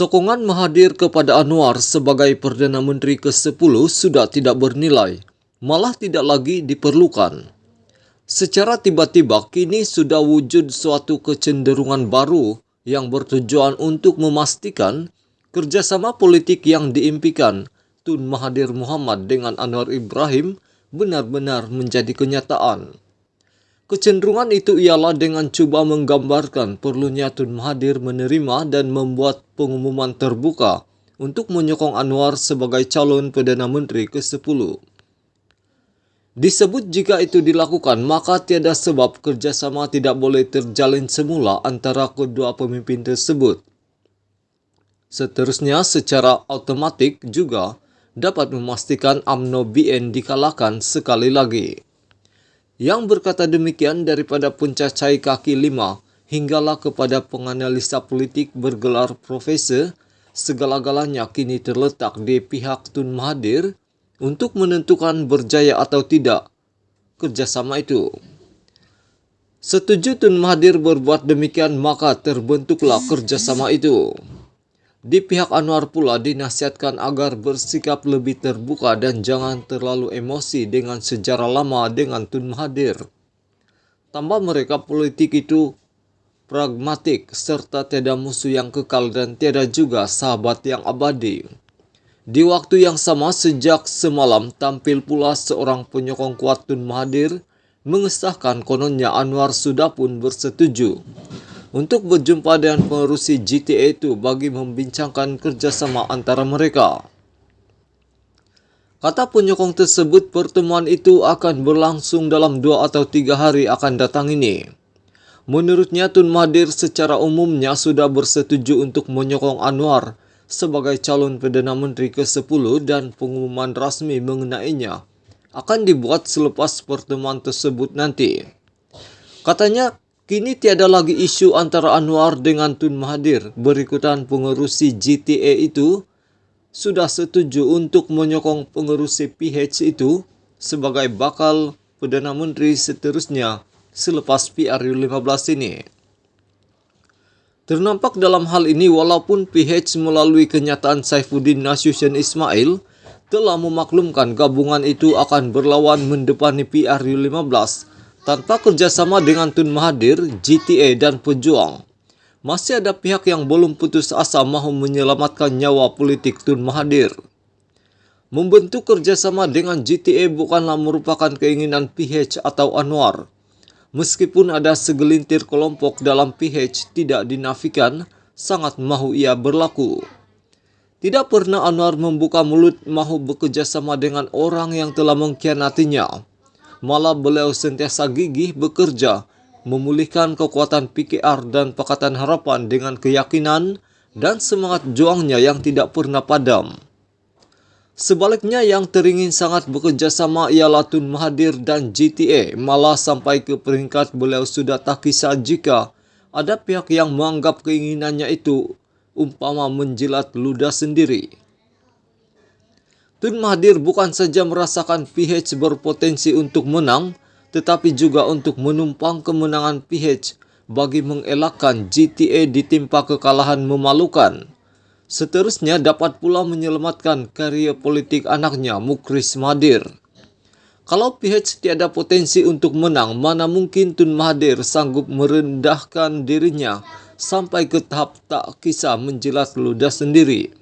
Sokongan Mahathir kepada Anwar sebagai Perdana Menteri ke-10 sudah tidak bernilai, malah tidak lagi diperlukan. Secara tiba-tiba kini sudah wujud suatu kecenderungan baru yang bertujuan untuk memastikan kerjasama politik yang diimpikan Tun Mahathir Mohamad dengan Anwar Ibrahim benar-benar menjadi kenyataan. Kecenderungan itu ialah dengan cuba menggambarkan perlunya Tun Mahathir menerima dan membuat pengumuman terbuka untuk menyokong Anwar sebagai calon Perdana Menteri ke-10. Disebut jika itu dilakukan, maka tiada sebab kerjasama tidak boleh terjalin semula antara kedua pemimpin tersebut. Seterusnya, secara automatik juga dapat memastikan UMNO BN dikalahkan sekali lagi. Yang berkata demikian daripada pencacai kaki 5 hinggalah kepada penganalisa politik bergelar profesor, segala-galanya kini terletak di pihak Tun Mahathir untuk menentukan berjaya atau tidak kerjasama itu. Setuju Tun Mahathir berbuat demikian, maka terbentuklah kerjasama itu. Di pihak Anwar pula dinasihatkan agar bersikap lebih terbuka dan jangan terlalu emosi dengan sejarah lama dengan Tun Mahathir. Tambah mereka politik itu pragmatik serta tiada musuh yang kekal dan tiada juga sahabat yang abadi. Di waktu yang sama, sejak semalam tampil pula seorang penyokong kuat Tun Mahathir mengesahkan kononnya Anwar sudah pun bersetuju untuk berjumpa dengan pengerusi GTA itu bagi membincangkan kerjasama antara mereka. Kata penyokong tersebut, pertemuan itu akan berlangsung dalam 2 atau 3 hari akan datang ini. Menurutnya, Tun Mahathir secara umumnya sudah bersetuju untuk menyokong Anwar sebagai calon Perdana Menteri ke-10 dan pengumuman rasmi mengenainya akan dibuat selepas pertemuan tersebut nanti. Katanya, kini tiada lagi isu antara Anwar dengan Tun Mahathir. Berikutan pengerusi GTA itu sudah setuju untuk menyokong pengerusi PH itu sebagai bakal Perdana Menteri seterusnya selepas PRU15 ini. Ternampak dalam hal ini walaupun PH melalui kenyataan Saifuddin Nasution Ismail telah memaklumkan gabungan itu akan berlawan mendepani PRU15 tanpa kerjasama dengan Tun Mahathir, GTA dan Pejuang. Masih ada pihak yang belum putus asa mahu menyelamatkan nyawa politik Tun Mahathir. Membentuk kerjasama dengan GTA bukanlah merupakan keinginan PH atau Anwar. Meskipun ada segelintir kelompok dalam PH tidak dinafikan sangat mahu ia berlaku. Tidak pernah Anwar membuka mulut mahu bekerjasama dengan orang yang telah mengkhianatinya. Malah beliau sentiasa gigih bekerja, memulihkan kekuatan PKR dan Pakatan Harapan dengan keyakinan dan semangat juangnya yang tidak pernah padam. Sebaliknya, yang teringin sangat bekerjasama ialah Tun Mahathir dan GTA, malah sampai ke peringkat beliau sudah tak kisah jika ada pihak yang menganggap keinginannya itu umpama menjilat ludah sendiri. Tun Mahathir bukan saja merasakan PH berpotensi untuk menang, tetapi juga untuk menumpang kemenangan PH bagi mengelakkan GTA ditimpa kekalahan memalukan. Seterusnya dapat pula menyelamatkan karier politik anaknya Mukris Mahathir. Kalau PH tiada potensi untuk menang, mana mungkin Tun Mahathir sanggup merendahkan dirinya sampai ke tahap tak kisah menjilat ludah sendiri.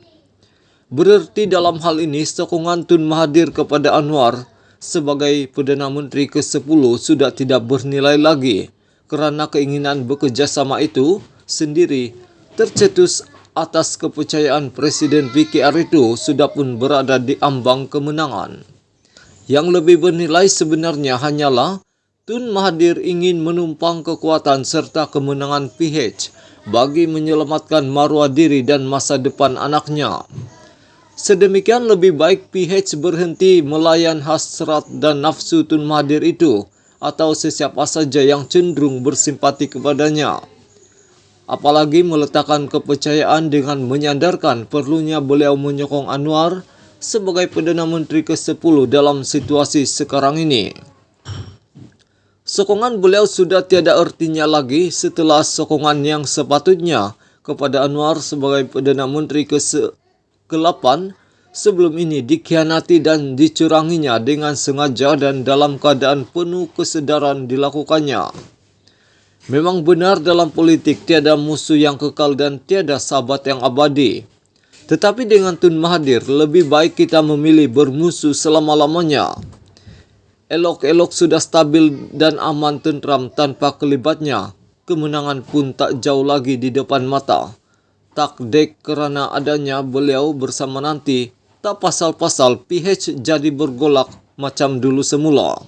Berarti dalam hal ini sokongan Tun Mahathir kepada Anwar sebagai Perdana Menteri ke-10 sudah tidak bernilai lagi kerana keinginan bekerjasama itu sendiri tercetus atas kepercayaan Presiden PKR itu sudah pun berada di ambang kemenangan. Yang lebih bernilai sebenarnya hanyalah Tun Mahathir ingin menumpang kekuatan serta kemenangan PH bagi menyelamatkan maruah diri dan masa depan anaknya. Sedemikian lebih baik PH berhenti melayan hasrat dan nafsu Tun Mahathir itu atau sesiapa saja yang cenderung bersimpati kepadanya. Apalagi meletakkan kepercayaan dengan menyandarkan perlunya beliau menyokong Anwar sebagai Perdana Menteri ke-10 dalam situasi sekarang ini. Sokongan beliau sudah tiada artinya lagi setelah sokongan yang sepatutnya kepada Anwar sebagai Perdana Menteri ke-8 sebelum ini dikhianati dan dicuranginya dengan sengaja dan dalam keadaan penuh kesedaran dilakukannya. Memang benar dalam politik tiada musuh yang kekal dan tiada sahabat yang abadi. Tetapi dengan Tun Mahathir, lebih baik kita memilih bermusuh selama-lamanya. Elok-elok sudah stabil dan aman tentram tanpa kelibatnya. Kemenangan pun tak jauh lagi di depan mata. Tak dek kerana adanya beliau bersama nanti, tak pasal-pasal PH jadi bergolak macam dulu semula.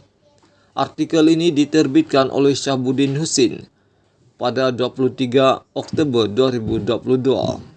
Artikel ini diterbitkan oleh Syahabuddin Husin pada 23 Oktober 2022.